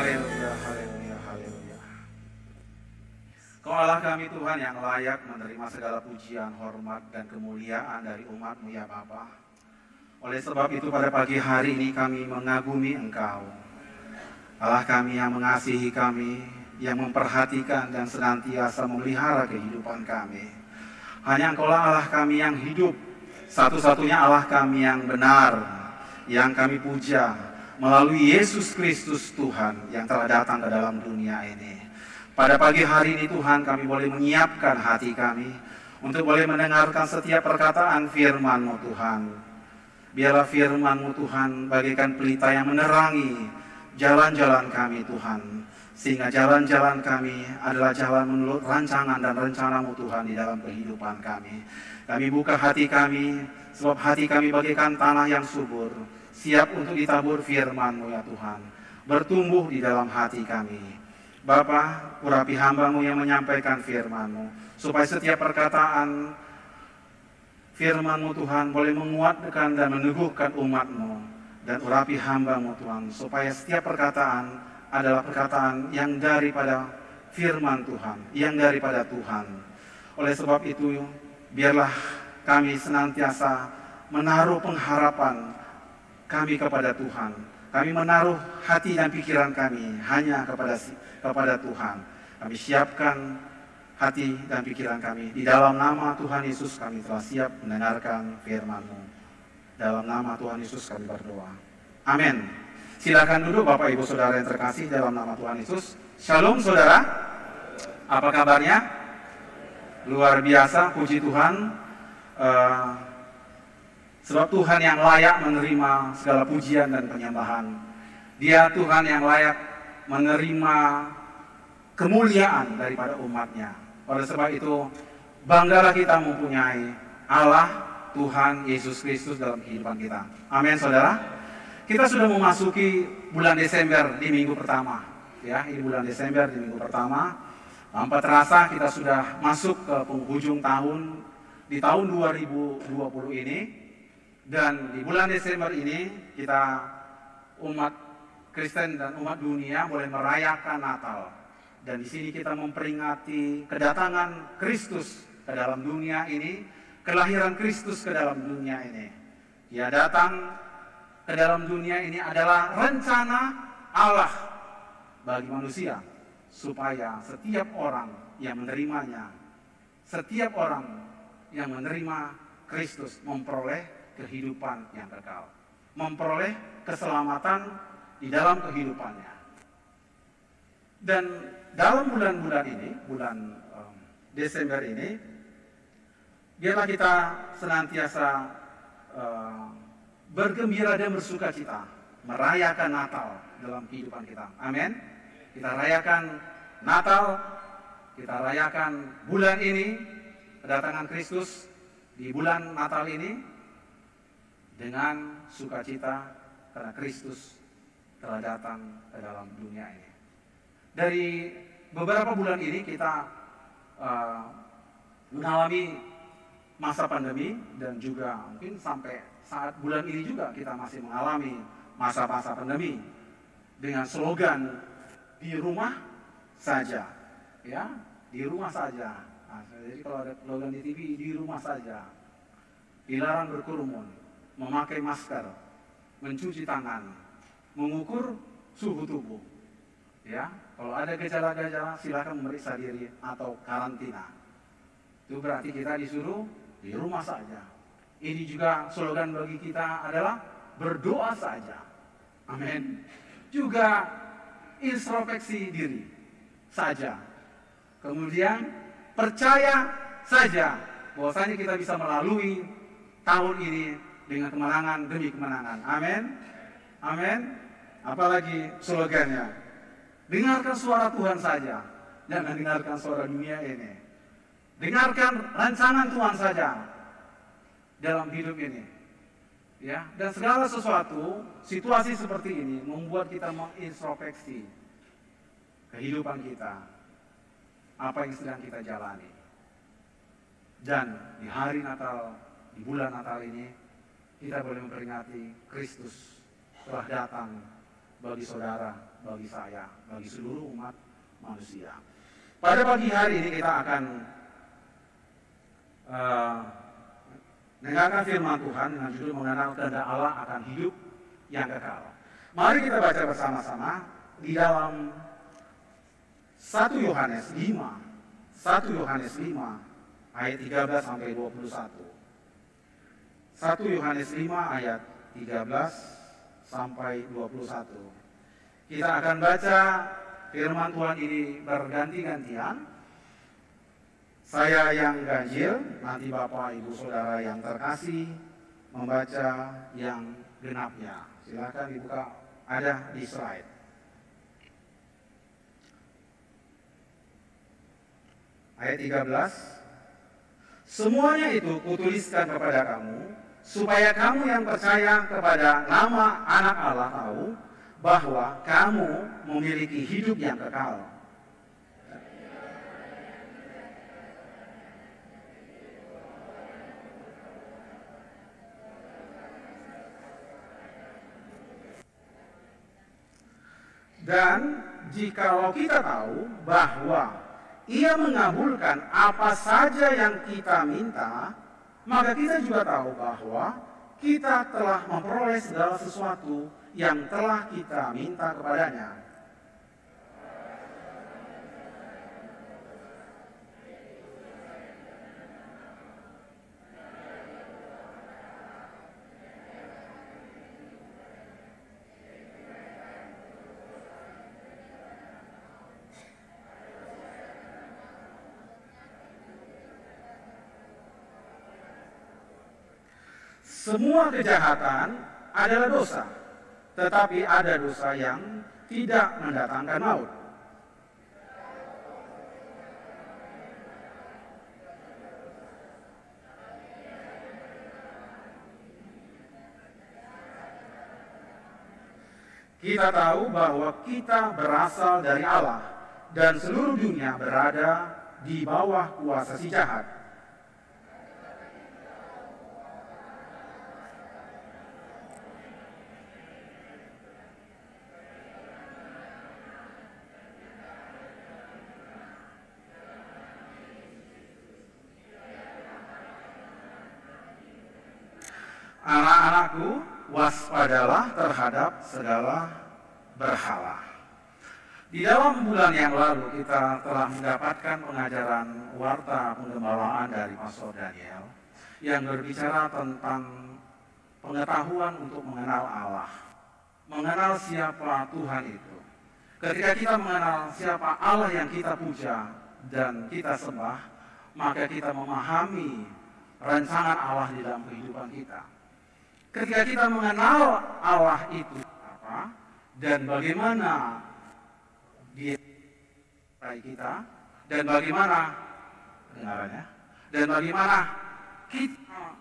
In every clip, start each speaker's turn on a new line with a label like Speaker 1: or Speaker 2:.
Speaker 1: Haleluya, haleluya, haleluya. Kau Allah kami Tuhan yang layak menerima segala pujian, hormat, dan kemuliaan dari umat-Mu ya Bapa. Oleh sebab itu pada pagi hari ini kami mengagumi Engkau. Allah kami yang mengasihi kami, yang memperhatikan dan senantiasa memelihara kehidupan kami. Hanya Engkaulah Allah kami yang hidup, satu-satunya Allah kami yang benar, yang kami puja melalui Yesus Kristus Tuhan yang telah datang ke dalam dunia ini. Pada pagi hari ini Tuhan kami boleh menyiapkan hati kami untuk boleh mendengarkan setiap perkataan firman-Mu Tuhan. Biarlah firman-Mu Tuhan bagaikan pelita yang menerangi jalan-jalan kami Tuhan. Sehingga jalan-jalan kami adalah jalan menurut rancangan dan rencana-Mu Tuhan di dalam kehidupan kami. Kami buka hati kami, sebab hati kami bagaikan tanah yang subur, siap untuk ditabur firman-Mu ya Tuhan, bertumbuh di dalam hati kami. Bapa, urapi hamba-Mu yang menyampaikan firman-Mu, supaya setiap perkataan firman-Mu Tuhan boleh menguatkan dan meneguhkan umat-Mu. Dan urapi hamba-Mu Tuhan, supaya setiap perkataan adalah perkataan yang daripada firman Tuhan, yang daripada Tuhan. Oleh sebab itu, biarlah kami senantiasa menaruh pengharapan kami kepada Tuhan. Kami menaruh hati dan pikiran kami hanya kepada Tuhan. Kami siapkan hati dan pikiran kami. Di dalam nama Tuhan Yesus kami telah siap mendengarkan firman-Mu. Dalam nama Tuhan Yesus kami berdoa. Amin. Silakan duduk Bapak Ibu Saudara yang terkasih dalam nama Tuhan Yesus. Shalom saudara. Apa kabarnya? Luar biasa, puji Tuhan. Sebab Tuhan yang layak menerima segala pujian dan penyembahan. Dia Tuhan yang layak menerima kemuliaan daripada umat-Nya. Oleh sebab itu, banggalah kita mempunyai Allah, Tuhan Yesus Kristus dalam kehidupan kita. Amin saudara. Kita sudah memasuki bulan Desember di minggu pertama. Ya, ini bulan Desember di minggu pertama. Tanpa terasa kita sudah masuk ke penghujung tahun, di tahun 2020 ini. Dan di bulan Desember ini kita umat Kristen dan umat dunia boleh merayakan Natal. Dan di sini kita memperingati kedatangan Kristus ke dalam dunia ini, kelahiran Kristus ke dalam dunia ini. Dia datang ke dalam dunia ini adalah rencana Allah bagi manusia, supaya setiap orang yang menerimanya, setiap orang yang menerima Kristus memperoleh kehidupan yang kekal, memperoleh keselamatan di dalam kehidupannya. Dan dalam bulan-bulan ini, bulan Desember ini, biarlah kita senantiasa bergembira dan bersuka cita, merayakan Natal dalam kehidupan kita. Amin. Kita rayakan Natal, kita rayakan bulan ini, kedatangan Kristus di bulan Natal ini dengan sukacita karena Kristus telah datang ke dalam dunia ini. Dari beberapa bulan ini kita mengalami masa pandemi dan juga mungkin sampai saat bulan ini juga kita masih mengalami masa-masa pandemi dengan slogan di rumah saja, ya, di rumah saja. Nah, jadi kalau ada slogan di TV, di rumah saja, dilarang berkerumun, memakai masker, mencuci tangan, mengukur suhu tubuh. Ya, kalau ada gejala-gejala silakan memeriksa diri atau karantina. Itu berarti kita disuruh di rumah saja. Ini juga slogan bagi kita adalah berdoa saja. Amin. Juga introspeksi diri saja. Kemudian percaya saja bahwasanya kita bisa melalui tahun ini dengan kemenangan demi kemenangan. Amin. Amin. Apalagi slogannya, dengarkan suara Tuhan saja, jangan dengarkan suara dunia ini. Dengarkan rancangan Tuhan saja dalam hidup ini. Ya, dan segala sesuatu, situasi seperti ini membuat kita mengintrospeksi kehidupan kita, apa yang sedang kita jalani. Dan di hari Natal, di bulan Natal ini, kita boleh memperingati Kristus telah datang bagi saudara bagi saya, bagi seluruh umat manusia. Pada pagi hari ini kita akan mendengarkan firman Tuhan dengan judul mengenal kehendak Allah akan hidup yang kekal. Mari kita baca bersama-sama di dalam 1 Yohanes 5 ayat 13 sampai 21. 1 Yohanes 5 ayat 13 sampai 21. Kita akan baca firman Tuhan ini berganti-gantian. Saya yang ganjil, nanti Bapak Ibu Saudara yang terkasih membaca yang genapnya. Silakan dibuka, ada di slide. Ayat 13. Semuanya itu kutuliskan kepada kamu, supaya kamu yang percaya kepada nama Anak Allah tahu bahwa kamu memiliki hidup yang kekal. Dan jikalau kita tahu bahwa Ia mengabulkan apa saja yang kita minta, maka kita juga tahu bahwa kita telah memperoleh segala sesuatu yang telah kita minta kepadanya. Semua kejahatan adalah dosa, tetapi ada dosa yang tidak mendatangkan maut. Kita tahu bahwa kita berasal dari Allah dan seluruh dunia berada di bawah kuasa si jahat. Anak-anakku, waspadalah terhadap segala berhala. Di dalam bulan yang lalu kita telah mendapatkan pengajaran warta penggembalaan dari Pastor Daniel yang berbicara tentang pengetahuan untuk mengenal Allah, mengenal siapa Tuhan itu. Ketika kita mengenal siapa Allah yang kita puja dan kita sembah, maka kita memahami rancangan Allah di dalam kehidupan kita. Ketika kita mengenal Allah itu apa dan bagaimana Dia kita dan bagaimana kedengarannya dan bagaimana kita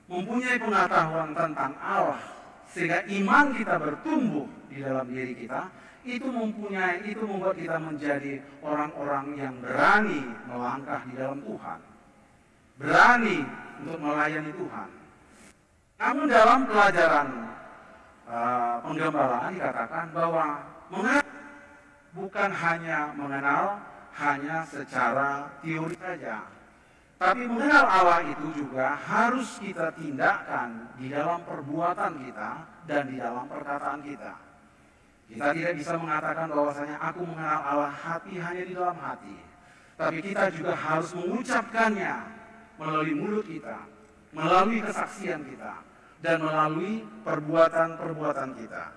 Speaker 1: mempunyai pengetahuan tentang Allah sehingga iman kita bertumbuh di dalam diri kita, itu membuat kita menjadi orang-orang yang berani melangkah di dalam Tuhan, berani untuk melayani Tuhan. Namun dalam pelajaran penggembalaan dikatakan bahwa bukan hanya mengenal hanya secara teori saja, tapi mengenal Allah itu juga harus kita tindakkan di dalam perbuatan kita dan di dalam perkataan kita. Kita tidak bisa mengatakan bahwasanya aku mengenal Allah hanya di dalam hati, tapi kita juga harus mengucapkannya melalui mulut kita, melalui kesaksian kita, dan melalui perbuatan-perbuatan kita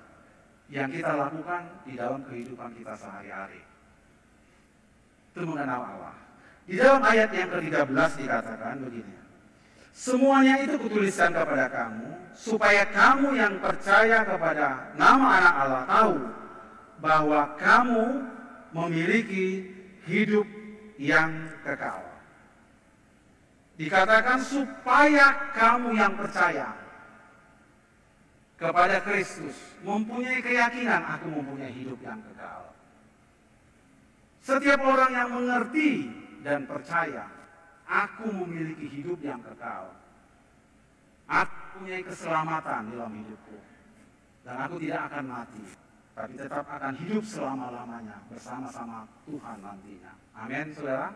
Speaker 1: yang kita lakukan di dalam kehidupan kita sehari-hari. Itu mengenal Allah. Di dalam ayat yang ke-13 dikatakan begini, semuanya itu kutuliskan kepada kamu, supaya kamu yang percaya kepada nama Anak Allah tahu bahwa kamu memiliki hidup yang kekal. Dikatakan supaya kamu yang percaya kepada Kristus, mempunyai keyakinan aku mempunyai hidup yang kekal. Setiap orang yang mengerti dan percaya aku memiliki hidup yang kekal, aku mempunyai keselamatan dalam hidupku, dan aku tidak akan mati, tapi tetap akan hidup selama-lamanya bersama-sama Tuhan nantinya. Amin, saudara.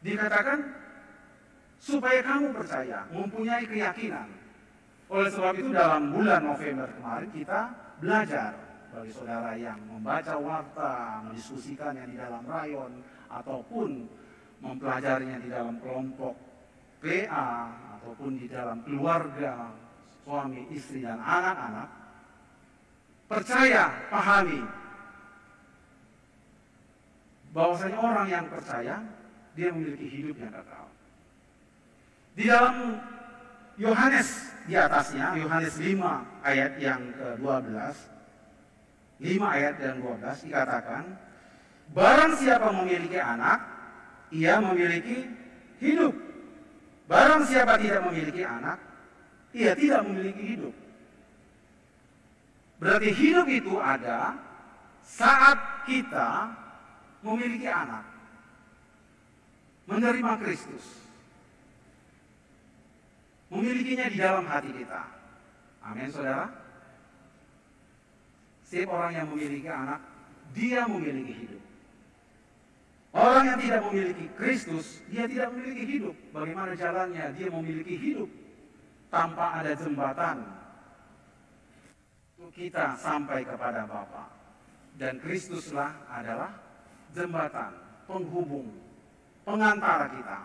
Speaker 1: Dikatakan supaya kamu percaya, mempunyai keyakinan. Oleh sebab itu dalam bulan November kemarin kita belajar bagi saudara yang membaca warta, mendiskusikannya di dalam rayon, ataupun mempelajarinya di dalam kelompok PA, ataupun di dalam keluarga, suami, istri, dan anak-anak. Percaya, pahami bahwasanya orang yang percaya, dia memiliki hidup yang kekal. Di dalam Yohanes di atasnya, Yohanes 5 ayat yang ke-12, 5 ayat yang 12 dikatakan, barang siapa memiliki anak, ia memiliki hidup. Barang siapa tidak memiliki anak, ia tidak memiliki hidup. Berarti hidup itu ada saat kita memiliki anak, menerima Kristus, memilikinya di dalam hati kita. Amin, saudara. Setiap orang yang memiliki anak, dia memiliki hidup. Orang yang tidak memiliki Kristus, dia tidak memiliki hidup. Bagaimana jalannya? Dia memiliki hidup tanpa ada jembatan untuk kita sampai kepada Bapa. Dan Kristuslah adalah jembatan, penghubung, pengantara kita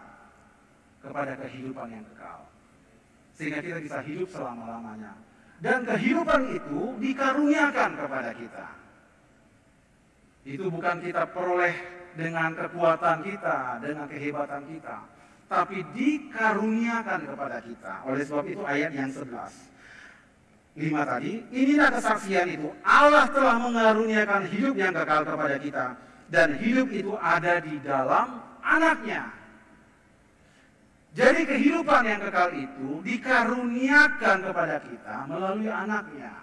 Speaker 1: kepada kehidupan yang kekal. Sehingga kita bisa hidup selama-lamanya. Dan kehidupan itu dikaruniakan kepada kita. Itu bukan kita peroleh dengan kekuatan kita, dengan kehebatan kita, tapi dikaruniakan kepada kita. Oleh sebab itu ayat yang 11, 5 tadi, inilah kesaksian itu, Allah telah mengaruniakan hidup yang kekal kepada kita, dan hidup itu ada di dalam anaknya. Jadi kehidupan yang kekal itu dikaruniakan kepada kita melalui anaknya,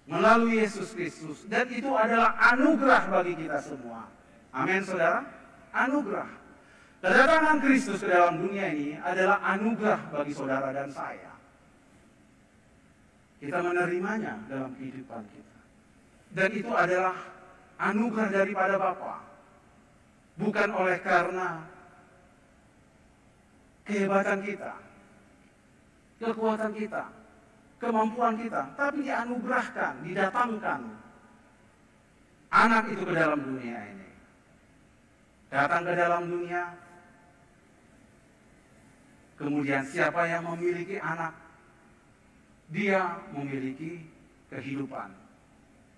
Speaker 1: melalui Yesus Kristus, dan itu adalah anugerah bagi kita semua. Amin, saudara. Anugerah. Kedatangan Kristus ke dalam dunia ini adalah anugerah bagi saudara dan saya. Kita menerimanya dalam kehidupan kita. Dan itu adalah anugerah daripada Bapa. Bukan oleh karena kehebatan kita, kekuatan kita, kemampuan kita, tapi dianugerahkan, didatangkan anak itu ke dalam dunia ini. Datang ke dalam dunia, kemudian siapa yang memiliki anak, dia memiliki kehidupan.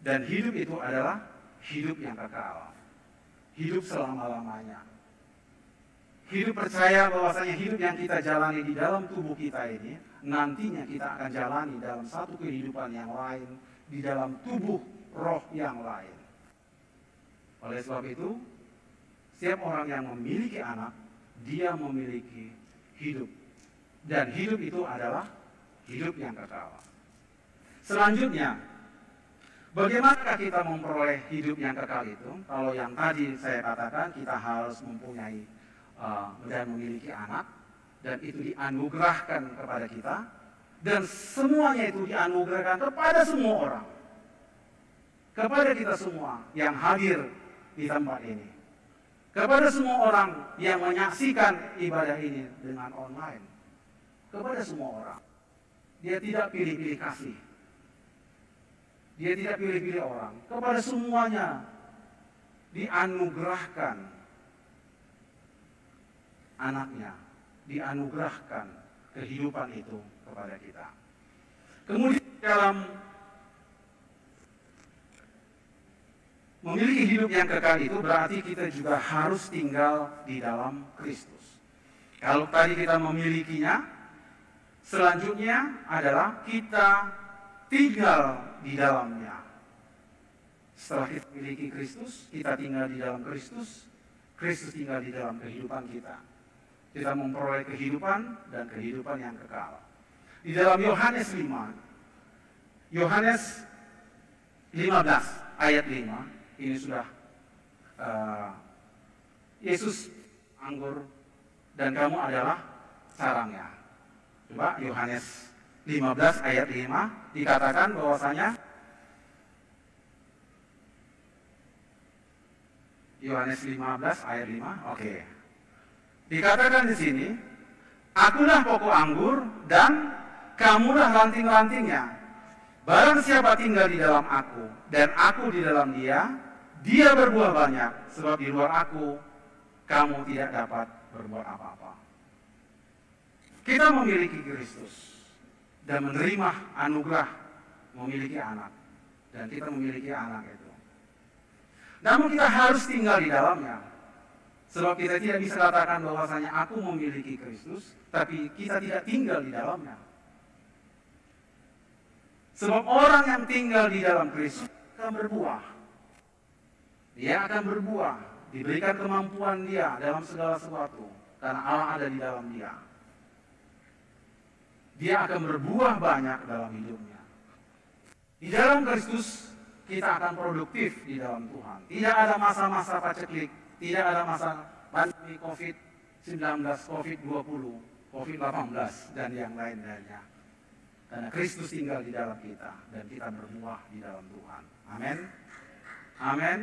Speaker 1: Dan hidup itu adalah hidup yang kekal, hidup selama-lamanya. Hidup percaya bahwasanya hidup yang kita jalani di dalam tubuh kita ini, nantinya kita akan jalani dalam satu kehidupan yang lain, di dalam tubuh roh yang lain. Oleh sebab itu, setiap orang yang memiliki anak, dia memiliki hidup. Dan hidup itu adalah hidup yang kekal. Selanjutnya, bagaimanakah kita memperoleh hidup yang kekal itu? Kalau yang tadi saya katakan, kita harus mempunyai dan memiliki anak, dan itu dianugerahkan kepada kita, dan semuanya itu dianugerahkan kepada semua orang, kepada kita semua yang hadir di tempat ini, kepada semua orang yang menyaksikan ibadah ini dengan online, kepada semua orang. Dia tidak pilih-pilih kasih, dia tidak pilih-pilih orang, kepada semuanya dianugerahkan anaknya, dianugerahkan kehidupan itu kepada kita. Kemudian dalam memiliki hidup yang kekal itu berarti kita juga harus tinggal di dalam Kristus. Kalau tadi kita memilikinya, selanjutnya adalah kita tinggal di dalamnya. Setelah kita memiliki Kristus, kita tinggal di dalam Kristus, Kristus tinggal di dalam kehidupan kita. Kita memperoleh kehidupan dan kehidupan yang kekal. Di dalam Yohanes 5, Yohanes 15 ayat 5, ini sudah Yesus anggur dan kamu adalah sarangnya. Coba Yohanes 15 ayat 5 dikatakan bahwasanya Yohanes 15 ayat 5. Oke. Dikatakan di sini, akulah pokok anggur dan kamulah ranting-rantingnya. Barang siapa tinggal di dalam aku dan aku di dalam dia, dia berbuah banyak, sebab di luar aku kamu tidak dapat berbuat apa-apa. Kita memiliki Kristus dan menerima anugerah memiliki anak, dan kita memiliki anak itu. Namun kita harus tinggal di dalamnya, sebab kita tidak bisa katakan bahwasanya aku memiliki Kristus, tapi kita tidak tinggal di dalamnya. Sebab orang yang tinggal di dalam Kristus akan berbuah. Dia akan berbuah, diberikan kemampuan dia dalam segala sesuatu, karena Allah ada di dalam dia. Dia akan berbuah banyak dalam hidupnya. Di dalam Kristus kita akan produktif di dalam Tuhan. Tidak ada masa-masa paceklik, tidak ada masa pandemi COVID-19, COVID-20, COVID-18, dan yang lain-lainnya. Karena Kristus tinggal di dalam kita dan kita berbuah di dalam Tuhan. Amin. Amin.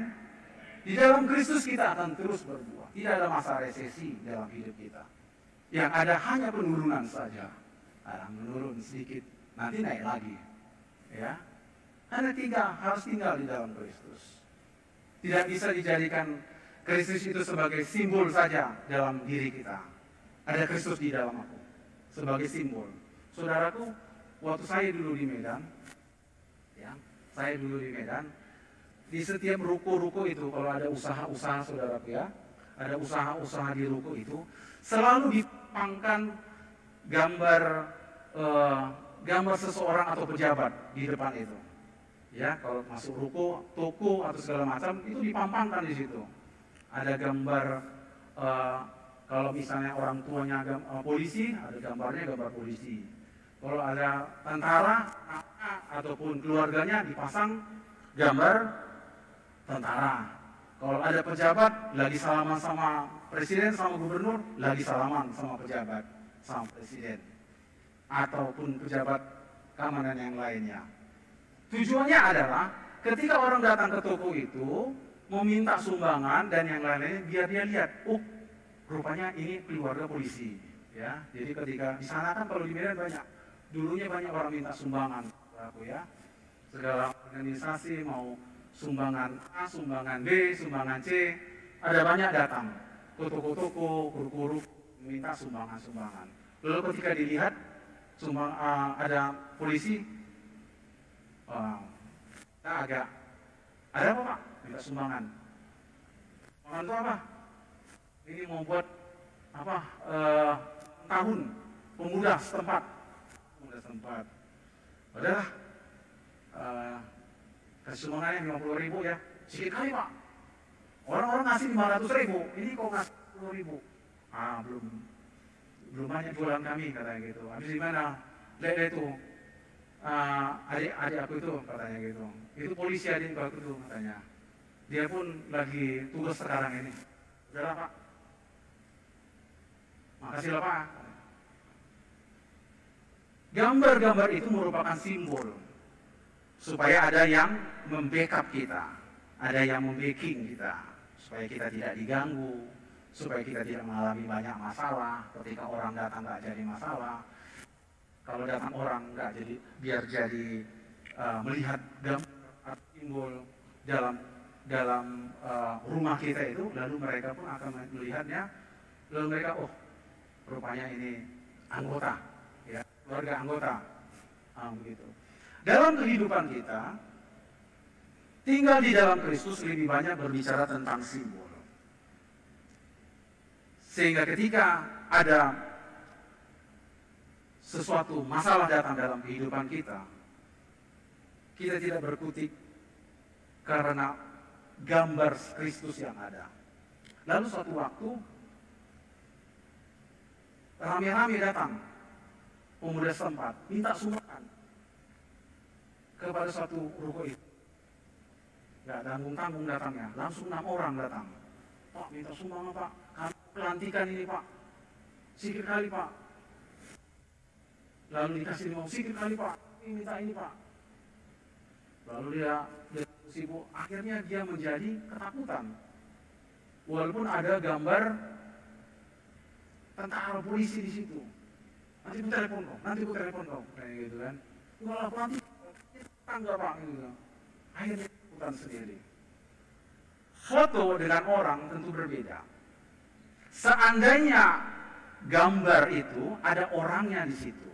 Speaker 1: Di dalam Kristus kita akan terus berbuah. Tidak ada masa resesi dalam hidup kita. Yang ada hanya penurunan saja. Menurun sedikit, nanti naik lagi. Ya. Anda harus tinggal di dalam Kristus. Tidak bisa dijadikan Kristus itu sebagai simbol saja dalam diri kita. Ada Kristus di dalam aku sebagai simbol. Saudaraku, waktu saya dulu di Medan, di setiap ruko-ruko itu kalau ada usaha-usaha, saudaraku ya, ada usaha-usaha di ruko itu selalu dipangkan gambar seseorang atau pejabat di depan itu. Ya, kalau masuk ruko, toko atau segala macam itu dipampangkan di situ. Ada gambar kalau misalnya orang tuanya polisi, ada gambarnya gambar polisi. Kalau ada tentara ataupun keluarganya dipasang gambar tentara. Kalau ada pejabat lagi salaman sama presiden sama gubernur, lagi salaman sama pejabat sama presiden ataupun pejabat keamanan yang lainnya. Tujuannya adalah ketika orang datang ke toko itu meminta sumbangan dan yang lain-lainnya, biar dia lihat, rupanya ini keluarga polisi. Ya, jadi ketika di sana kan kalau di Medan banyak, dulunya banyak orang minta sumbangan, aku ya, segala organisasi mau sumbangan A, sumbangan B, sumbangan C, ada banyak datang ke toko-toko, guru-guru minta sumbangan-sumbangan. Lalu ketika dilihat ada polisi, kita agak, ada apa Pak? Minta sumbangan. Sumbangan itu apa? Ini mau buat apa? Tahun pemuda setempat. Padahal kasih sumbangannya 50.000 ya, sedikit kali Pak. Orang-orang ngasih 500.000, ini kok ngasih 10.000? Belum banyak jualan kami katanya gitu. Habis gimana? Lihat itu. Adik aku itu katanya gitu. Itu polisi adik aku itu katanya. Dia pun lagi tugas sekarang ini. Udahlah Pak. Makasih lah Pak. Gambar-gambar itu merupakan simbol supaya ada yang membackup kita, ada yang membacking kita, supaya kita tidak diganggu, supaya kita tidak mengalami banyak masalah. Ketika orang datang nggak jadi masalah. Kalau datang orang nggak jadi, biar jadi melihat gambar atau simbol dalam rumah kita itu, lalu mereka pun akan melihatnya, lalu mereka rupanya ini anggota, ya, keluarga anggota, begitu. Dalam kehidupan kita, tinggal di dalam Kristus lebih banyak berbicara tentang simbol, sehingga ketika ada sesuatu masalah datang dalam kehidupan kita, kita tidak berkutik karena gambar Kristus yang ada. Lalu suatu waktu rame-rame datang pemuda setempat minta sumbangan kepada suatu ruko itu. Gak tanggung-tanggung datangnya, langsung 6 orang datang. Pak, minta sumbangan Pak, kami pelantikan ini Pak, sikit kali Pak. Lalu dikasih mau sikit kali Pak, ini minta ini Pak. Lalu dia sibuk, akhirnya dia menjadi ketakutan. Walaupun ada gambar tentara polisi di situ. Nanti ku telepon kau, kayak gitu kan. Walah nanti tangga Pak gitu. Akhirnya bukan sendiri. Foto dengan orang tentu berbeda. Seandainya gambar itu ada orangnya di situ,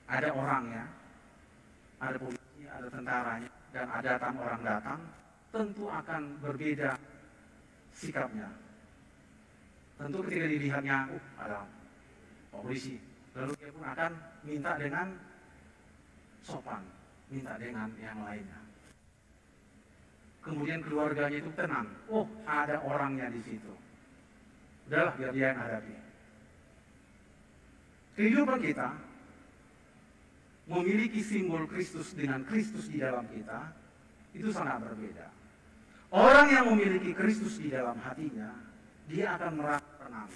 Speaker 1: ada orangnya, ada polisi, ada tentaranya, dan ada orang datang, tentu akan berbeda sikapnya. Tentu ketika dilihatnya, ada polisi, lalu dia pun akan minta dengan sopan, minta dengan yang lainnya. Kemudian keluarganya itu tenang, oh ada orangnya di situ. Udahlah biar dia yang hadapi. Kehidupan kita memiliki simbol Kristus dengan Kristus di dalam kita, itu sangat berbeda. Orang yang memiliki Kristus di dalam hatinya, dia akan merasa tenang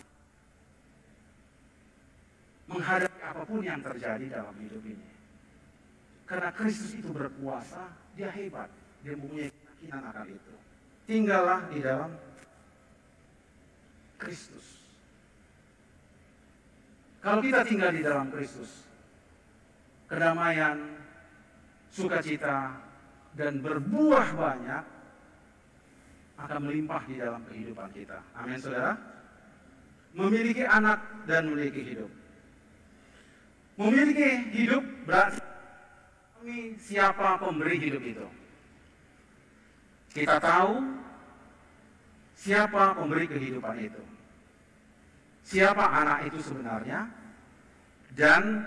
Speaker 1: menghadapi apapun yang terjadi dalam hidup ini. Karena Kristus itu berkuasa, dia hebat, dia mempunyai keyakinan akan itu. Tinggallah di dalam Kristus. Kalau kita tinggal di dalam Kristus, kedamaian, sukacita, dan berbuah banyak akan melimpah di dalam kehidupan kita. Amin, saudara. Memiliki anak dan memiliki hidup. Memiliki hidup berarti siapa pemberi hidup itu. Kita tahu siapa pemberi kehidupan itu. Siapa anak itu sebenarnya, dan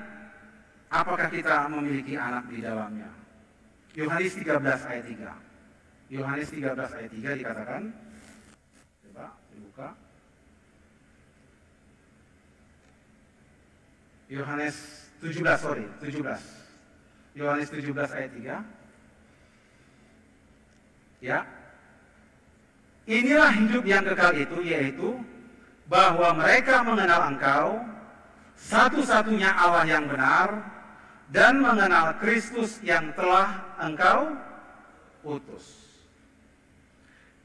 Speaker 1: apakah kita memiliki anak di dalamnya. Yohanes 13 ayat 3. Yohanes 13 ayat 3 dikatakan, coba dibuka. Yohanes 17. Yohanes 17 ayat 3. Ya. Inilah hidup yang kekal itu, yaitu bahwa mereka mengenal Engkau, satu-satunya Allah yang benar, dan mengenal Kristus yang telah Engkau utus.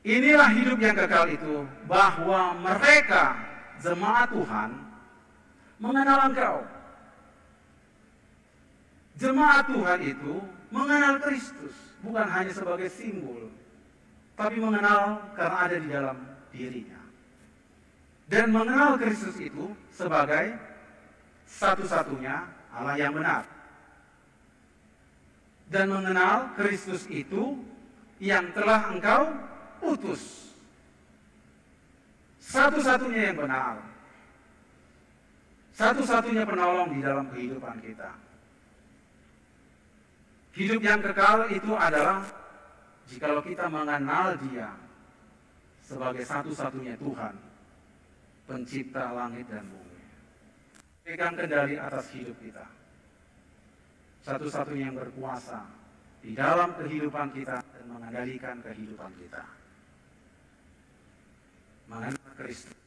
Speaker 1: Inilah hidup yang kekal itu, bahwa mereka, jemaat Tuhan, mengenal Engkau. Jemaat Tuhan itu mengenal Kristus, bukan hanya sebagai simbol, tapi mengenal karena ada di dalam dirinya. Dan mengenal Kristus itu sebagai satu-satunya Allah yang benar. Dan mengenal Kristus itu yang telah Engkau utus. Satu-satunya yang benar. Satu-satunya penolong di dalam kehidupan kita. Hidup yang kekal itu adalah jikalau kita mengenal Dia sebagai satu-satunya Tuhan, pencipta langit dan bumi. Pegang kendali atas hidup kita. Satu-satunya yang berkuasa di dalam kehidupan kita dan mengendalikan kehidupan kita. Mengenal Kristus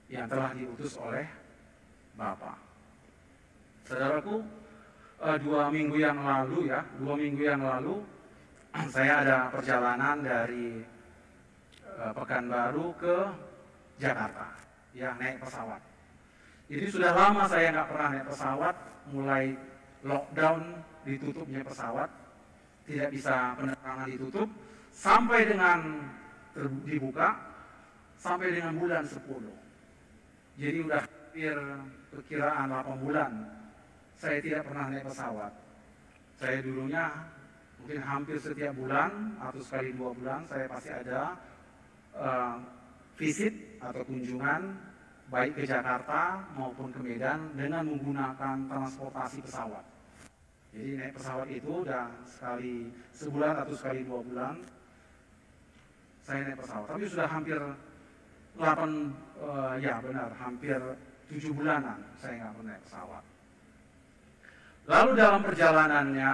Speaker 1: yang telah diutus oleh Bapa. Saudaraku, 2 minggu yang lalu saya ada perjalanan dari Pekanbaru ke Jakarta, ya naik pesawat. Jadi sudah lama saya nggak pernah naik pesawat, mulai lockdown, ditutupnya pesawat, tidak bisa penerbangan ditutup, sampai dengan dibuka, sampai dengan bulan 10. Jadi udah hampir perkiraan 8 bulan saya tidak pernah naik pesawat. Saya dulunya mungkin hampir setiap bulan atau sekali 2 bulan saya pasti ada visit atau kunjungan baik ke Jakarta maupun ke Medan dengan menggunakan transportasi pesawat. Jadi naik pesawat itu udah sekali sebulan atau sekali 2 bulan saya naik pesawat. Tapi sudah hampir hampir 7 bulanan saya nggak pernah naik pesawat. Lalu dalam perjalanannya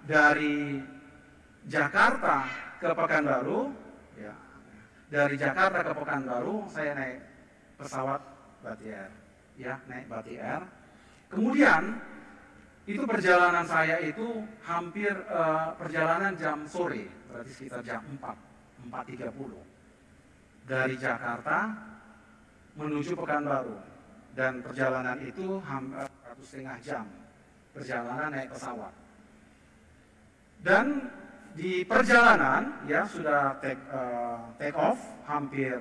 Speaker 1: dari Jakarta ke Pekanbaru, ya, dari Jakarta ke Pekanbaru saya naik pesawat Batik Air, ya naik Batik Air. Kemudian itu perjalanan saya itu hampir perjalanan jam sore, berarti sekitar jam 4:30. dari Jakarta menuju Pekanbaru, dan perjalanan itu hampir 1,5 jam perjalanan naik pesawat. Dan di perjalanan ya sudah take off hampir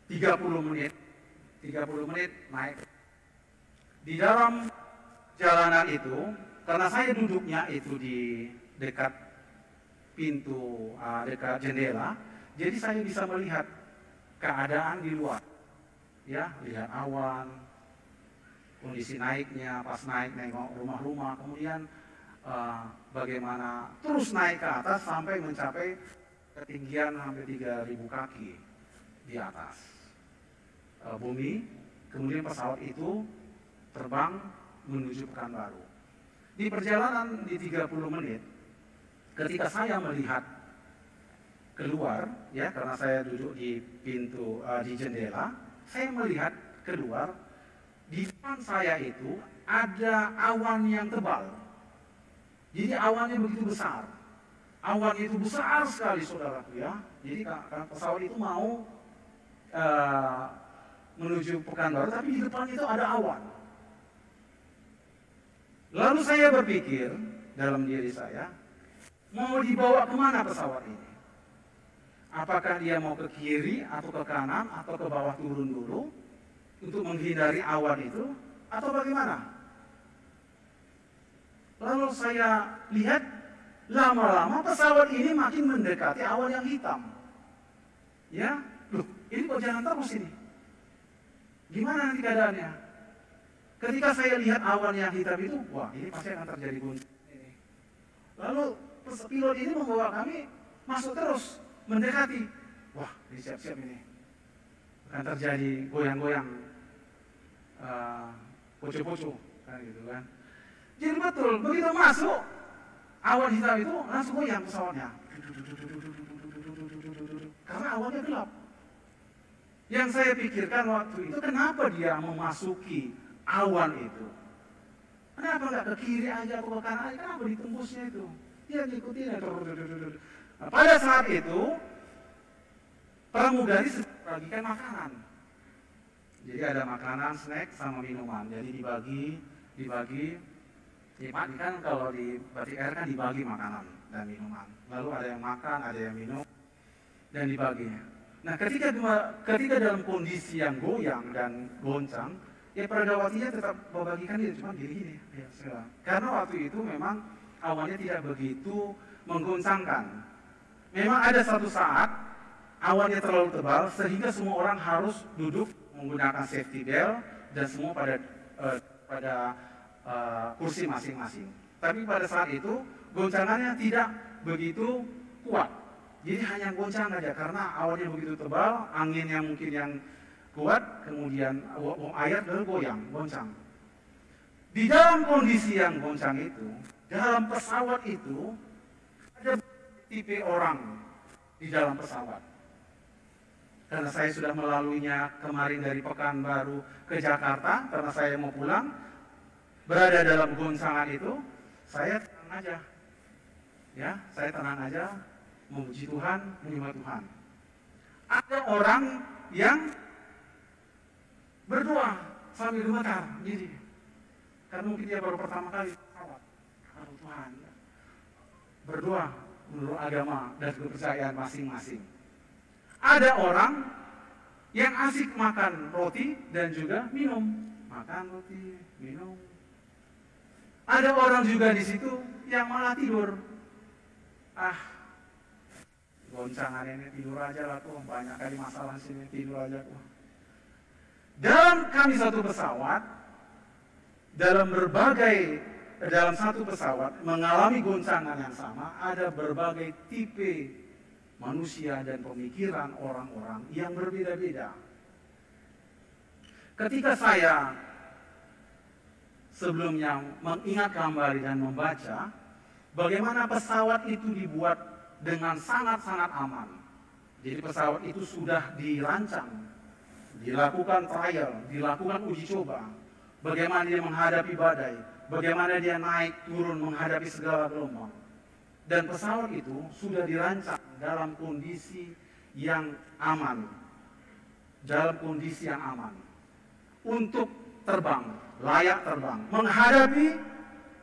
Speaker 1: 30 menit naik. Di dalam jalanan itu, karena saya duduknya itu di dekat pintu, dekat jendela, jadi saya bisa melihat keadaan di luar. Ya, lihat awan, kondisi naiknya, pas naik nengok rumah-rumah, kemudian bagaimana terus naik ke atas sampai mencapai ketinggian hampir 3.000 kaki di atas bumi. Kemudian pesawat itu terbang menuju Pekanbaru. Di perjalanan di 30 menit, ketika saya melihat keluar, ya karena saya duduk di pintu, di jendela, saya melihat keluar, di depan saya itu ada awan yang tebal. Jadi awannya begitu besar. Awan itu besar sekali, saudaraku ya. Jadi pesawat itu mau menuju Pekanbaru, tapi di depan itu ada awan. Lalu saya berpikir dalam diri saya, mau dibawa kemana pesawat ini? Apakah dia mau ke kiri atau ke kanan atau ke bawah turun dulu untuk menghindari awan itu, atau bagaimana? Lalu saya lihat lama-lama pesawat ini makin mendekati awan yang hitam. Ya, loh, ini kok jalan terus ini? Gimana nanti keadaannya? Ketika saya lihat awan yang hitam itu, wah ini pasti akan terjadi guncangan ini. Lalu pilot ini membawa kami masuk terus, mendekati. Wah, ini siap-siap ini. Akan terjadi goyang-goyang, poco-poco, kan gitu kan. Jadi betul, begitu masuk, awan hitam itu langsung goyang pesawatnya. Karena awannya gelap. Yang saya pikirkan waktu itu, kenapa dia memasuki awan itu? Kenapa nggak ke kiri aja atau ke kanan aja? Kenapa ditembusnya itu? Dia ngikutin. Nah, pada saat itu, pramugari sedang membagikan makanan. Jadi ada makanan, snack, sama minuman. Jadi dibagi. Ya, kan kalau di Batik Air kan dibagi makanan dan minuman. Lalu ada yang makan, ada yang minum, dan dibagi. Nah, ketika dalam kondisi yang goyang dan goncang, ya Pradawatinya tetap membagikan dia cuma gini-gini. Ya, karena waktu itu memang awannya tidak begitu menggoncangkan. Memang ada satu saat awannya terlalu tebal sehingga semua orang harus duduk menggunakan safety belt dan semua pada kursi masing-masing. Tapi pada saat itu goncangannya tidak begitu kuat. Jadi hanya goncang aja karena awannya begitu tebal, anginnya mungkin yang kuat, kemudian air lalu goncang. Di dalam kondisi yang goncang itu, dalam pesawat itu ada tipe orang di dalam pesawat. Karena saya sudah melaluinya kemarin dari Pekanbaru ke Jakarta, karena saya mau pulang, berada dalam goncangan itu, saya tenang aja. Ya, saya tenang aja, memuji Tuhan, menyembah Tuhan. Ada orang yang berdoa sambil gemetar, jadi karena mungkin dia baru pertama kali pesawat. Aduh Tuhan, berdoa menurut agama dan kepercayaan masing-masing. Ada orang yang asik makan roti dan juga minum, makan roti, minum. Ada orang juga di situ yang malah tidur. Goncangan ini tidur aja lah tuh, banyak kali masalah sini, tidur aja tuh. Dalam kami satu pesawat, dalam satu pesawat mengalami goncangan yang sama, ada berbagai tipe manusia dan pemikiran orang-orang yang berbeda-beda. Ketika saya sebelumnya mengingat kembali dan membaca bagaimana pesawat itu dibuat dengan sangat-sangat aman. Jadi pesawat itu sudah dirancang, dilakukan trial, dilakukan uji coba. Bagaimana dia menghadapi badai, bagaimana dia naik turun menghadapi segala gelombang. Dan pesawat itu sudah dirancang dalam kondisi yang aman, dalam kondisi yang aman, untuk terbang, layak terbang, menghadapi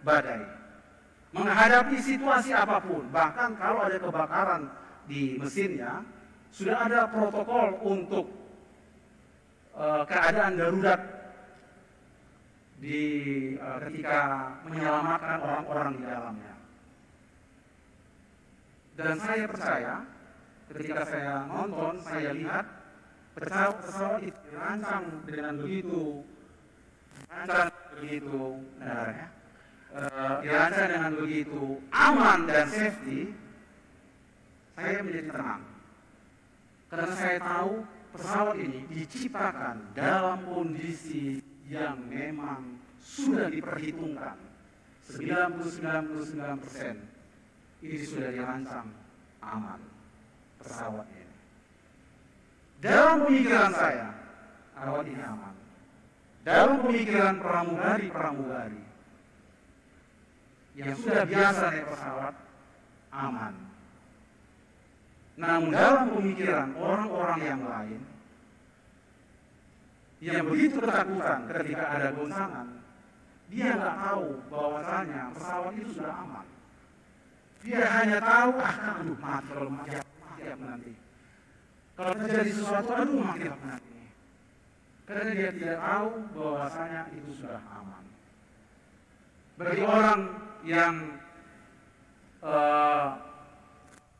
Speaker 1: badai, menghadapi situasi apapun. Bahkan kalau ada kebakaran di mesinnya, sudah ada protokol untuk keadaan darurat ketika menyelamatkan orang-orang di dalamnya. Dan saya percaya, ketika saya nonton, saya lihat pesawat itu dirancang dengan begitu, dirancang dengan begitu aman dan safety. Saya menjadi tenang, karena saya tahu pesawat ini diciptakan dalam kondisi yang memang sudah diperhitungkan. 99% ini sudah dirancang aman pesawat ini. Dalam pemikiran saya, pesawat ini aman. Dalam pemikiran pramugari yang sudah biasa naik pesawat, aman. Namun dalam pemikiran orang-orang yang lain yang begitu ketakutan ketika ada goncangan, dia nggak tahu bahwasanya pesawat itu sudah aman. Dia hanya tahu, aduh mati kalau mati apa nanti. Kalau terjadi sesuatu, aduh mati apa nanti. Karena dia tidak tahu bahwasanya itu sudah aman. Bagi orang yang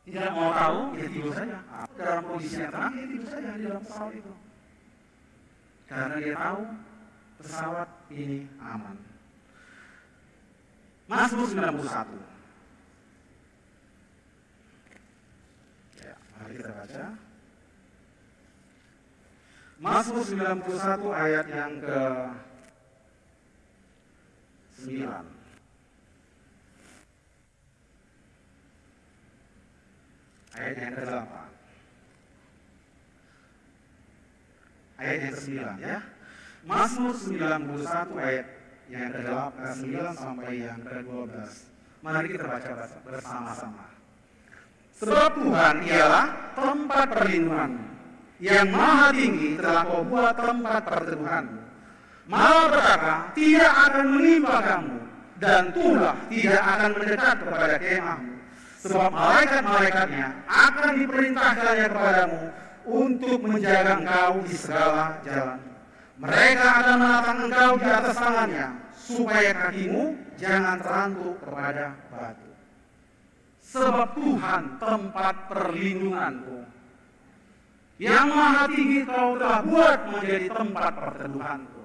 Speaker 1: tidak mau tahu, ya tidur saja. Dalam kondisi yang tenang, ya tidur saja di dalam pesawat itu. Karena dia tahu pesawat ini aman. Mazmur 91. Ya, mari kita baca. Mazmur 91 ayat yang ke-9. Ayat yang ke-8. Ayat yang ke-9 ya. Mazmur 91 ayat yang ke-9 sampai yang ke-12. Mari kita baca bersama-sama. Sebab Tuhan ialah tempat perlindungan, yang maha tinggi telah kau buat tempat perteduhan. Malapetaka tidak akan menimpa kamu, dan tulah tidak akan mendekat kepada kemahmu. Sebab malaikat-malaikatnya akan diperintahkannya kepadamu untuk menjaga engkau di segala jalan. Mereka akan menatang engkau di atas tangannya, supaya kakimu jangan terantuk kepada batu. Sebab Tuhan tempat perlindunganku, yang maha tinggi kau telah buat menjadi tempat perteduhanku.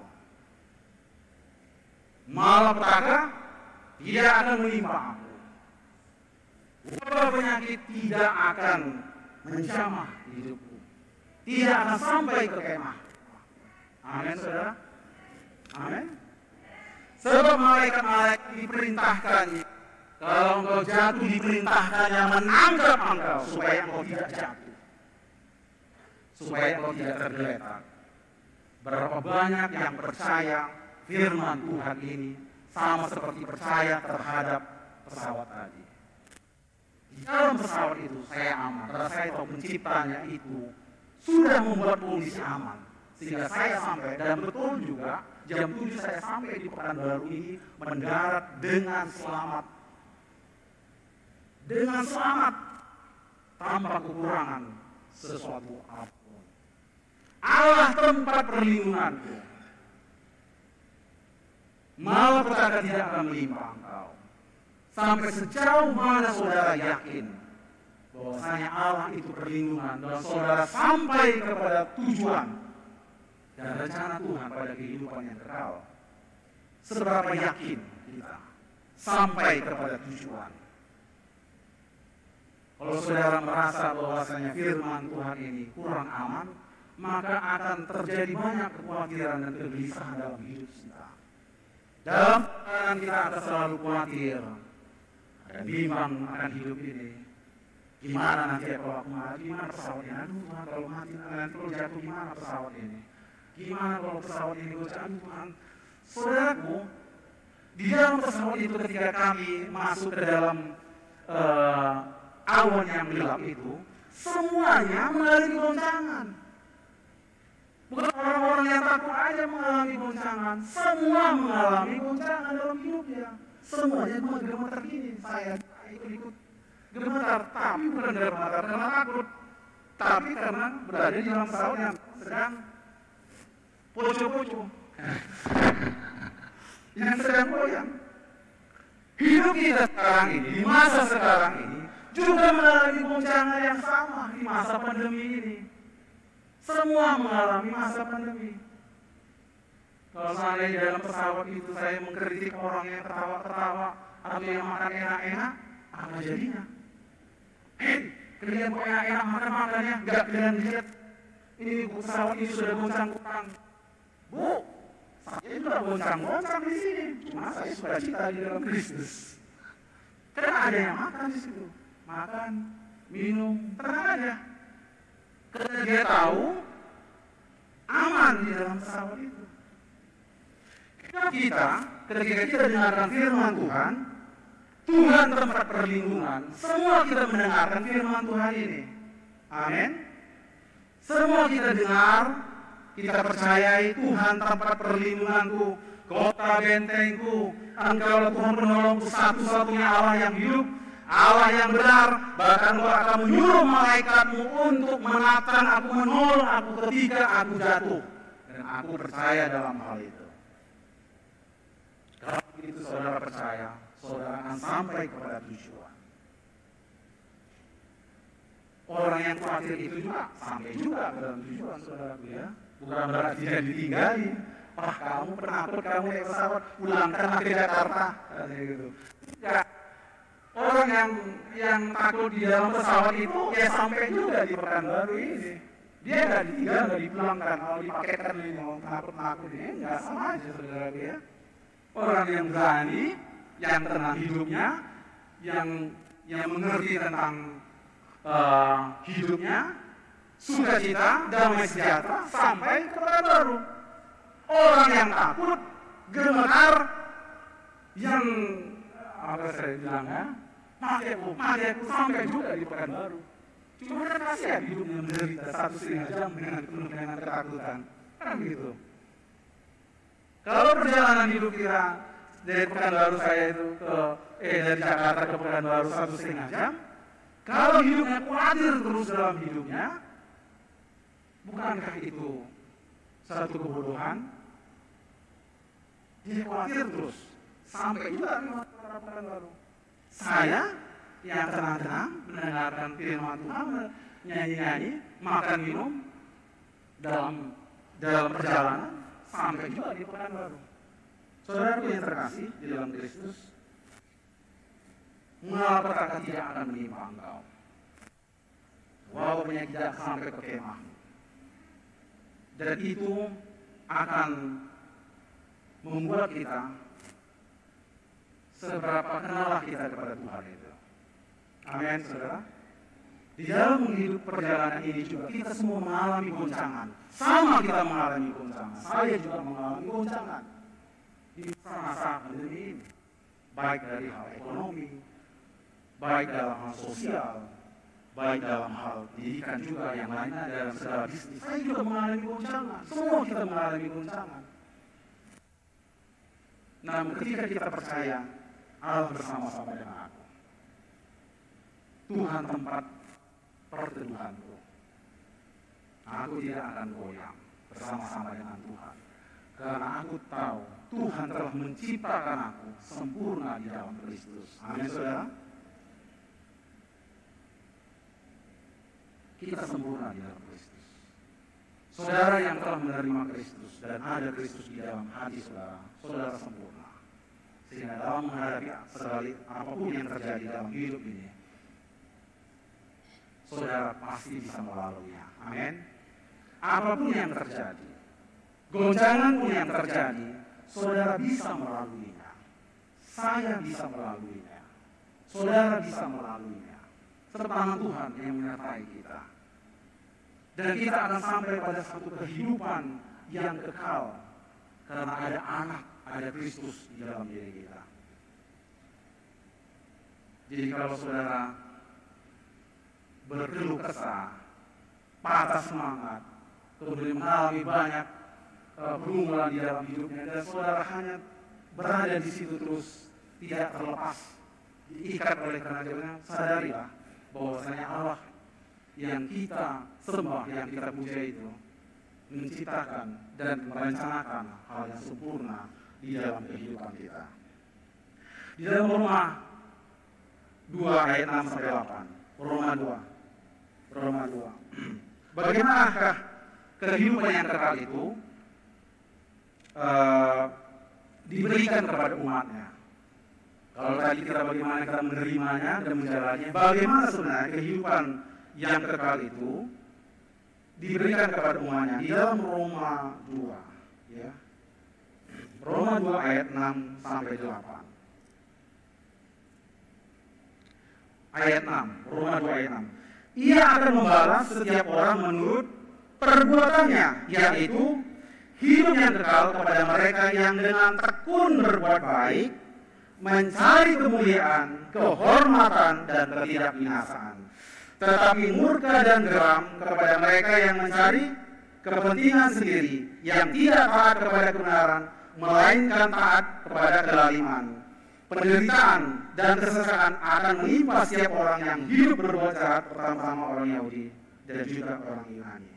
Speaker 1: Malapetaka tidak akan menimpa aku. Wabah penyakit tidak akan menjamah hidupku. Tidak akan sampai ke kemah. Amin, saudara. Amin. Sebab malaikat-malaikat diperintahkannya, kalau engkau jatuh diperintahkannya menangkap engkau supaya engkau tidak jatuh, supaya engkau tidak tergeletak. Berapa banyak yang percaya firman Tuhan ini sama seperti percaya terhadap pesawat tadi. Di dalam pesawat itu saya aman, karena saya tahu penciptanya itu sudah membuat kondisi aman, sehingga saya sampai, dan betul juga jam 7 saya sampai di Pekanbaru ini mendarat dengan selamat, tanpa kekurangan sesuatu apapun. Allah tempat perlindunganku, malapetaka tidak akan menimpa engkau. Sampai sejauh mana saudara yakin bahwasanya Allah itu perlindungan, dan saudara sampai kepada tujuan dan rencana Tuhan pada kehidupan yang kekal, seberapa yakin kita sampai kepada tujuan? Kalau saudara merasa bahwasanya firman Tuhan ini kurang aman, maka akan terjadi banyak kekhawatiran dan kegelisahan dalam hidup kita. Dalam keadaan kita akan selalu khawatir dan bimbang akan hidup ini. Gimana nanti kalau aku mati, gimana pesawatnya? Aduh Tuhan, kalau mati nanti kalau jatuh gimana pesawat ini? Gimana kalau pesawat ini bocor? Aduh Tuhan. Saudaraku, di dalam pesawat itu ketika kami masuk ke dalam awan yang gelap itu, semuanya mengalami goncangan. Bukan orang-orang yang takut aja mengalami goncangan, semua mengalami goncangan dalam hidupnya. Semuanya gemetar gini, saya ikut-ikut gemetar, tapi bukan gemetar karena takut, tapi karena berada di dalam pesawat yang sedang poco-poco, yang sedang goyang. Hidup kita sekarang ini, di masa sekarang ini, juga mengalami goncangan yang sama di masa pandemi ini. Semua mengalami masa pandemi. Kalau seandainya dalam pesawat itu saya mengkritik orang yang ketawa-ketawa atau yang makan enak-enak, apa jadinya? Kalian kok enak-enak makan-makannya, nggak kalian lihat ini pesawat ini sudah goncang-goncang. Bu, saya juga goncang-goncang di sini. Cuma saya suka cita di dalam Kristus. Karena ada yang makan di situ, makan, minum, tenang aja. Karena dia tahu aman di dalam pesawat itu. Kita, ketika kita dengarkan firman Tuhan, Tuhan tempat perlindungan, semua kita mendengarkan firman Tuhan ini. Amin. Semua kita dengar, kita percayai Tuhan tempat perlindunganku, kota bentengku, Engkaulah Tuhan penolongku, satu-satunya Allah yang hidup, Allah yang benar. Bahkan Engkau akan menyuruh malaikatmu untuk menatang aku, menolong aku ketika aku jatuh. Dan aku percaya dalam hal itu. Kalau begitu saudara percaya, saudara akan sampai kepada tujuan. Orang yang khawatir itu juga sampai juga ke dalam tujuan, saudaraku ya. Bukan berarti tidak ditinggali. Wah, kamu penakut, kamu naik pesawat, pulangkanlah ke Jakarta, katanya gitu. Tidak. Orang yang takut di dalam pesawat itu ya sampai juga di Pekanbaru ini. Dia nggak ditinggal, nggak dipulangkan. Kalau dipaketkan ini mau penakut ini nggak sama aja, saudaraku ya. Orang yang berani, yang tenang hidupnya, yang mengerti tentang hidupnya, sukacita, damai sejahtera, sampai ke Pekanbaru. Orang yang takut, gemetar, yang apa saya bilang ya, mati aku sampai juga di Pekanbaru. Cuma kan kasihan hidupnya menderita 1,5 jam dengan penuh dengan ketakutan, kan gitu. Kalau perjalanan hidup kita dari Pekanbaru saya itu dari Jakarta ke Pekanbaru 1,5 jam, kalau hidupnya khawatir terus dalam hidupnya, bukankah itu satu kebodohan? Dia khawatir terus sampai juga di Pekanbaru. Saya yang tenang-tenang mendengarkan firman Tuhan, nyanyi-nyanyi, makan minum dalam perjalanan sampai juga di Pekanbaru. Saudaraku yang terkasih di dalam Kristus, malapetaka tidak akan menimpa engkau. Walaupun tidak sampai ke kemahmu. Dan itu akan membuat kita seberapa kenal kita kepada Tuhan itu. Amin, saudara. Di dalam hidup perjalanan ini juga kita semua mengalami goncangan. Sama kita mengalami goncangan. Saya juga mengalami goncangan di masa pandemi ini. Baik dari hal ekonomi, baik dalam hal sosial, baik dalam hal pendidikan juga, yang lainnya dalam segala bisnis. Saya juga mengalami goncangan. Semua kita mengalami goncangan. Namun ketika kita percaya Allah bersama-sama dengan aku, Tuhan tempat perteduhanku, aku tidak akan goyang bersama-sama dengan Tuhan. Karena aku tahu Tuhan telah menciptakan aku sempurna di dalam Kristus. Amin, saudara. Kita sempurna di dalam Kristus. Saudara yang telah menerima Kristus dan ada Kristus di dalam hati saudara, saudara sempurna. Sehingga dalam menghadapi segala apapun yang terjadi dalam hidup ini, saudara pasti bisa melaluinya. Amin. Apapun yang terjadi, goncangan pun yang terjadi, saudara bisa melaluinya. Saya bisa melaluinya. Saudara bisa melaluinya. Serta tangan Tuhan yang menyertai kita. Dan kita akan sampai pada satu kehidupan yang kekal. Karena ada anak, ada Kristus di dalam diri kita. Jadi kalau saudara berkeluh kesah, patah semangat, kemudian mengalami banyak pergumulan di dalam hidupnya, dan saudara hanya berada di situ terus, tidak terlepas, diikat oleh kerajaan. Sadarilah bahwasanya Allah yang kita sembah, yang kita puja itu menciptakan dan merencanakan hal yang sempurna di dalam kehidupan kita. Di dalam Roma 2 ayat 6 sampai 8. Roma 2. Bagaimanakah kehidupan yang kekal itu diberikan kepada umatnya? Kalau tadi kita bagaimana kita menerimanya dan menjalaninya, bagaimana sebenarnya kehidupan yang kekal itu diberikan kepada umatnya di dalam Roma 2, ya. Roma 2 ayat 6 sampai 8. Ayat 6, Roma 2 ayat 6. Ia akan membalas setiap orang menurut perbuatannya, yaitu hidup yang kekal kepada mereka yang dengan tekun berbuat baik, mencari kemuliaan, kehormatan, dan ketidakbinasaan. Tetapi murka dan geram kepada mereka yang mencari kepentingan sendiri, yang tidak taat kepada kebenaran, melainkan taat kepada kelaliman. Penderitaan dan kesesakan akan menimpa setiap orang yang hidup berbuat jahat, pertama-tama orang Yahudi dan juga orang Yunani.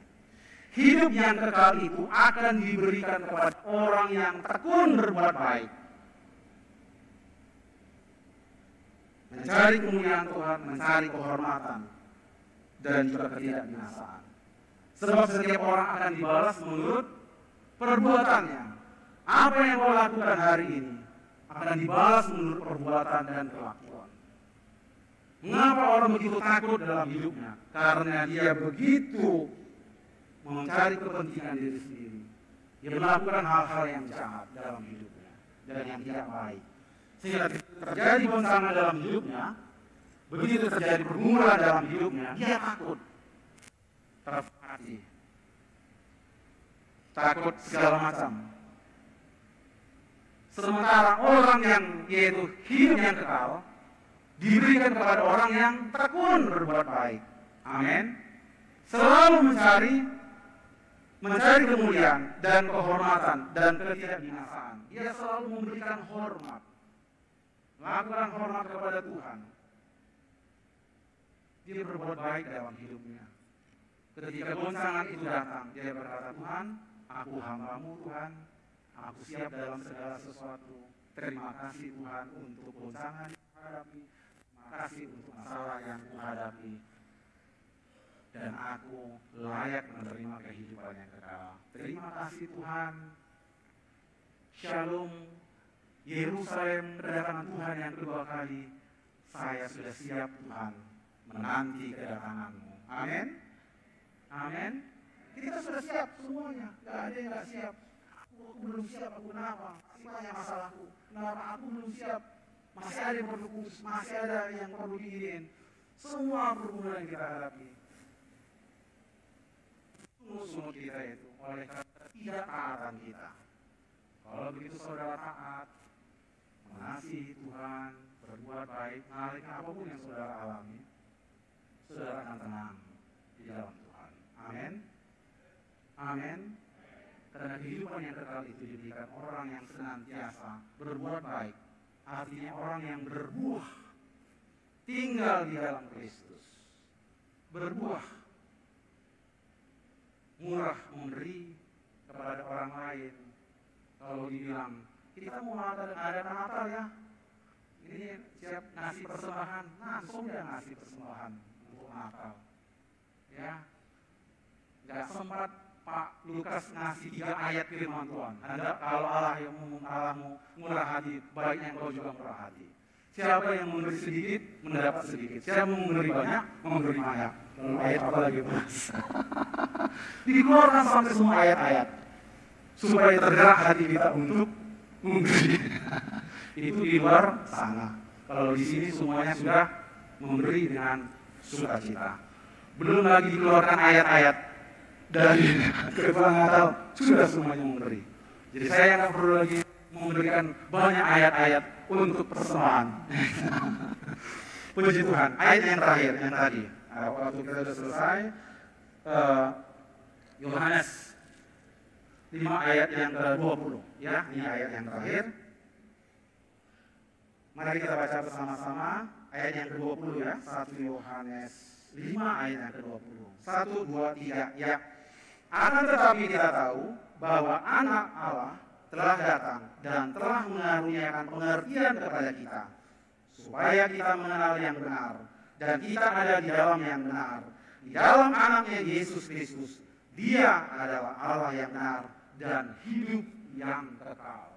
Speaker 1: Hidup yang kekal itu akan diberikan kepada orang yang tekun berbuat baik, mencari kemuliaan Tuhan, mencari kehormatan, dan juga ketidakbinasaan. Sebab setiap orang akan dibalas menurut perbuatannya. Apa yang kau lakukan hari ini akan dibalas menurut perbuatan dan kelakuan. Mengapa orang begitu takut dalam hidupnya? Karena dia begitu mencari kepentingan diri sendiri. Dia melakukan hal-hal yang jahat dalam hidupnya dan yang tidak baik. Sehingga terjadi goncangan dalam hidupnya, begitu terjadi pergumulan dalam hidupnya, dia takut, terfrustasi, takut segala macam. Sementara orang yang yaitu hidup yang kekal diberikan kepada orang yang tekun berbuat baik. Amin. Selalu mencari kemuliaan dan kehormatan dan ketidakbinasaan. Dia selalu memberikan hormat, melakukan hormat kepada Tuhan. Dia berbuat baik dalam hidupnya. Ketika goncangan itu datang, dia berkata, Tuhan, aku hamba-Mu Tuhan, aku siap dalam segala sesuatu. Terima kasih Tuhan untuk goncangan yang kuhadapi. Terima kasih untuk masalah yang kuhadapi. Dan aku layak menerima kehidupan yang kekal. Terima kasih Tuhan. Shalom, Yerusalem, kedatangan Tuhan yang kedua kali. Saya sudah siap Tuhan menanti kedatangan-Mu. Amin. Amin. Kita sudah siap semuanya. Gak ada yang gak siap. Aku belum siap. Aku kenapa? Masih banyak masalahku. Kenapa aku belum siap? Masih ada yang perlu khusus. Masih ada yang perlu diirin. Semua pergumulan yang kita hadapi. Sungguh kita itu oleh karena tidak taatan kita. Kalau begitu saudara taat, mengasihi Tuhan, berbuat baik, mengalihkan apapun yang saudara alami, saudara akan tenang di dalam Tuhan. Amin. Amin. Karena kehidupan yang kekal itu diberikan orang yang senantiasa berbuat baik. Artinya orang yang berbuah, tinggal di dalam Kristus, berbuah, murah memberi kepada orang lain. Kalau dibilang, kita mau ada Natal ya, ini siap ngasih persembahan, langsung dia ngasih persembahan untuk Natal. Ya, nggak sempat Pak Lukas ngasih 3 ayat firman Tuhan. Anda kalau Allah yang Allahmu murah hati, baiknya engkau juga murah hati. Siapa yang memberi sedikit mendapat sedikit. Siapa yang memberi banyak memberi banyak. Lalu ayat apa lagi Mas? Dikeluarkan sampai semua ayat-ayat supaya tergerak hati kita untuk memberi. Itu di luar sana. Kalau di sini semuanya sudah memberi dengan sukacita. Belum lagi dikeluarkan ayat-ayat dari gerbang Natal, sudah semuanya memberi. Jadi saya nggak perlu lagi memberikan banyak ayat-ayat untuk persembahan. Puji Tuhan. Ayat yang terakhir yang tadi, Waktu kita sudah selesai, Yohanes 5 ayat yang ke-20, ya, ini ayat yang terakhir. Mari kita baca bersama-sama ayat yang ke-20 ya, 1 Yohanes 5 ayat yang ke-20. 1, 2, 3, ya. Akan tetapi kita tahu bahwa anak Allah telah datang dan telah mengaruniakan pengertian kepada kita, supaya kita mengenal yang benar, dan kita ada di dalam yang benar, di dalam anaknya Yesus Kristus. Dia adalah Allah yang benar dan hidup yang kekal.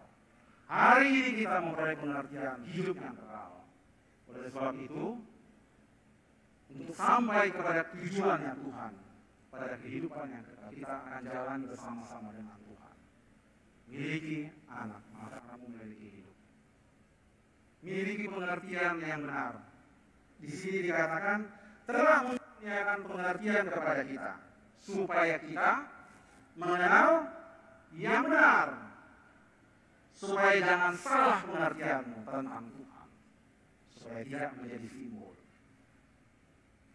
Speaker 1: Hari ini kita memperoleh pengertian hidup yang kekal. Oleh sebab itu, untuk sampai kepada tujuannya Tuhan, pada kehidupan yang kekal, kita akan jalan bersama-sama dengan Tuhan. Miliki anak, maka kamu memiliki hidup. Miliki pengertian yang benar. Di sini dikatakan telah menyediakan pengertian kepada kita, supaya kita mengenal yang benar, supaya jangan salah pengertianmu tentang Tuhan, supaya tidak menjadi simbol,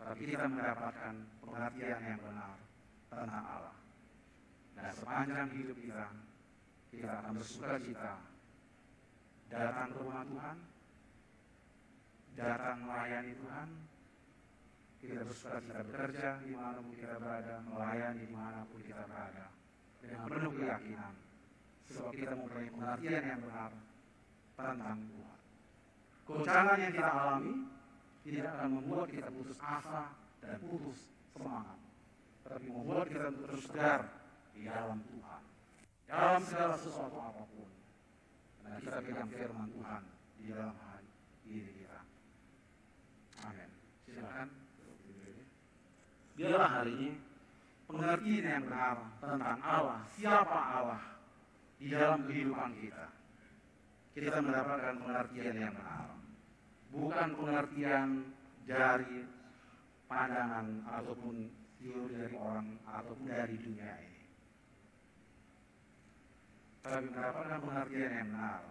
Speaker 1: tapi kita mendapatkan pengertian yang benar tentang Allah. Dan sepanjang hidup kita akan bersuka cita datang ke rumah Tuhan, datang melayani Tuhan. Kita bersuka cita bekerja dimanapun kita berada, melayani dimanapun kita berada, dengan penuh keyakinan, sebab kita mempunyai pengertian yang benar tentang Tuhan. Goncangan yang kita alami tidak akan membuat kita putus asa dan putus semangat, tetapi membuat kita terus tegar di dalam Tuhan, dalam segala sesuatu apapun. Karena kita pegang firman Tuhan di dalam diri kita. Amin. Silakan. Biarlah hari ini pengertian yang benar tentang Allah, siapa Allah di dalam kehidupan kita. Kita mendapatkan pengertian yang benar, bukan pengertian dari pandangan ataupun teori dari orang ataupun dari dunia ini, tapi mendapatkan pengertian yang benar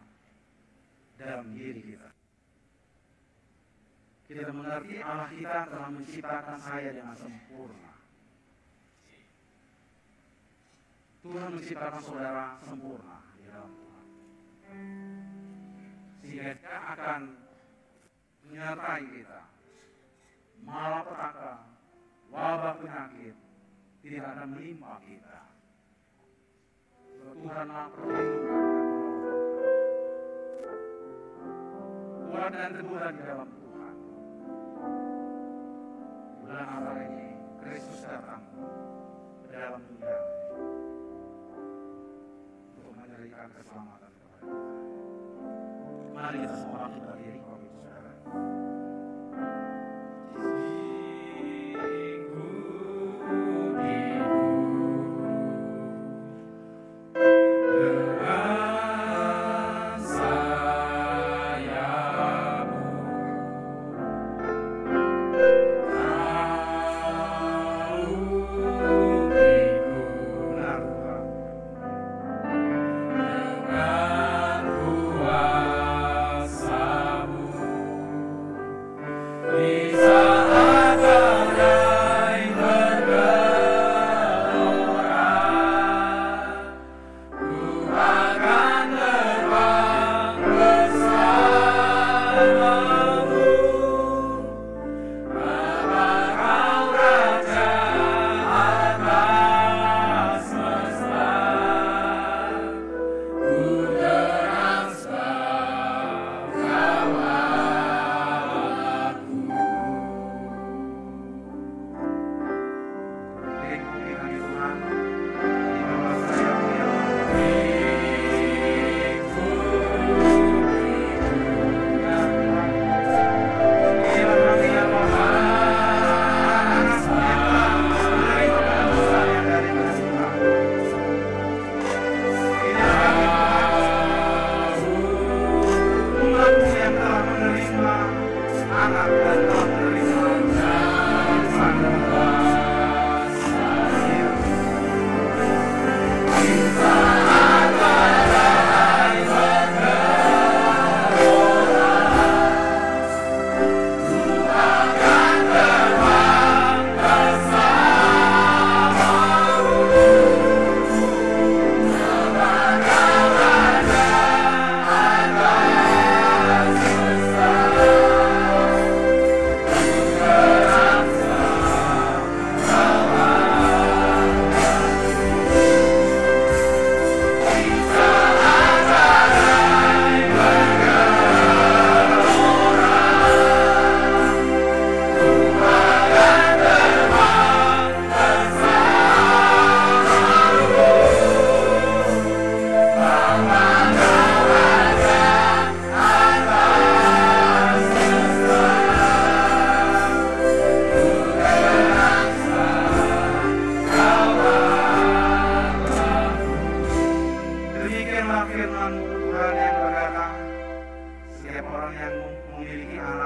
Speaker 1: dalam diri kita. Kita mengerti Allah kita telah menciptakan saya dengan sempurna. Tuhan menciptakan saudara sempurna di dalam Tuhan, sehingga Dia akan menyertai kita. Malapetaka, wabah penyakit tidak akan menimpa kita. Tuhanlah perlindungan dan penolong, kuat dan teguhan di dalam Tuhan. Bulan Natal ini Kristus datang ke dalam dunia untuk memberikan keselamatan kepada kita. Mari kita semua berdiri, Bapak Ibu Saudara.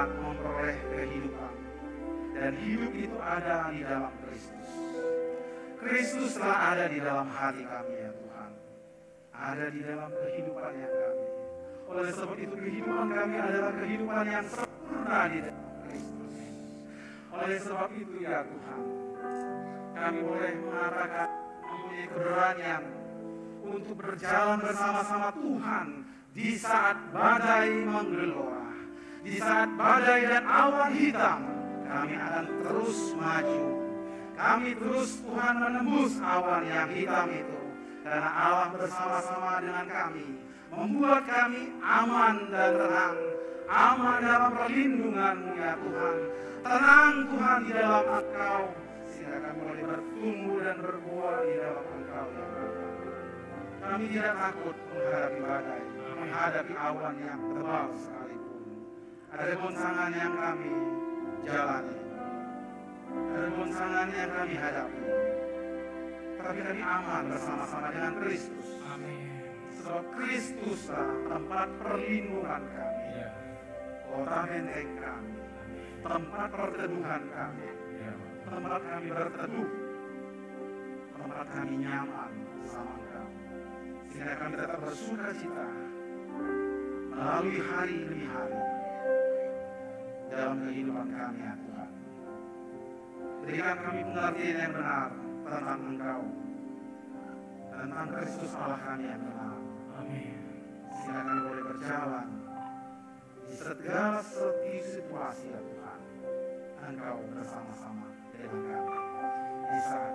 Speaker 1: dapat memperoleh kehidupan. Dan hidup itu ada di dalam Kristus. Kristus telah ada di dalam hati kami ya Tuhan. Ada di dalam kehidupan yang kami. Oleh sebab itu kehidupan kami adalah kehidupan yang sempurna di dalam Kristus. Oleh sebab itu ya Tuhan, kami boleh mengatakan mempunyai keberanian untuk berjalan bersama-sama Tuhan di saat badai menggelora, di saat badai dan awan hitam. Kami akan terus maju. Kami terus Tuhan menembus awan yang hitam itu, karena Allah bersama-sama dengan kami, membuat kami aman dan tenang, aman dalam perlindungan-Mu ya Tuhan. Tenang Tuhan di dalam Engkau, sehingga kami boleh bertumbuh dan berbuah di dalam Engkau ya Tuhan. Kami tidak takut menghadapi badai, menghadapi awan yang tebal sekalipun. Ada goncangan yang kami jalani, ada goncangan yang kami hadapi, tapi kami aman bersama-sama dengan Kristus.
Speaker 2: Amin.
Speaker 1: Sebab Kristuslah tempat perlindungan kami, kota benteng kami, tempat perteduhan kami, tempat kami berteduh, tempat kami nyaman bersama Engkau, sehingga kami tetap bersuka cita melalui hari demi hari dalam kehidupan kami ya Tuhan. Berikan kami pengertian yang benar tentang Engkau, tentang Kristus Allah kami yang benar.
Speaker 2: Amin.
Speaker 1: Sehingga kami boleh berjalan di segala situasi ya Tuhan. Engkau bersama-sama dengan kami di saat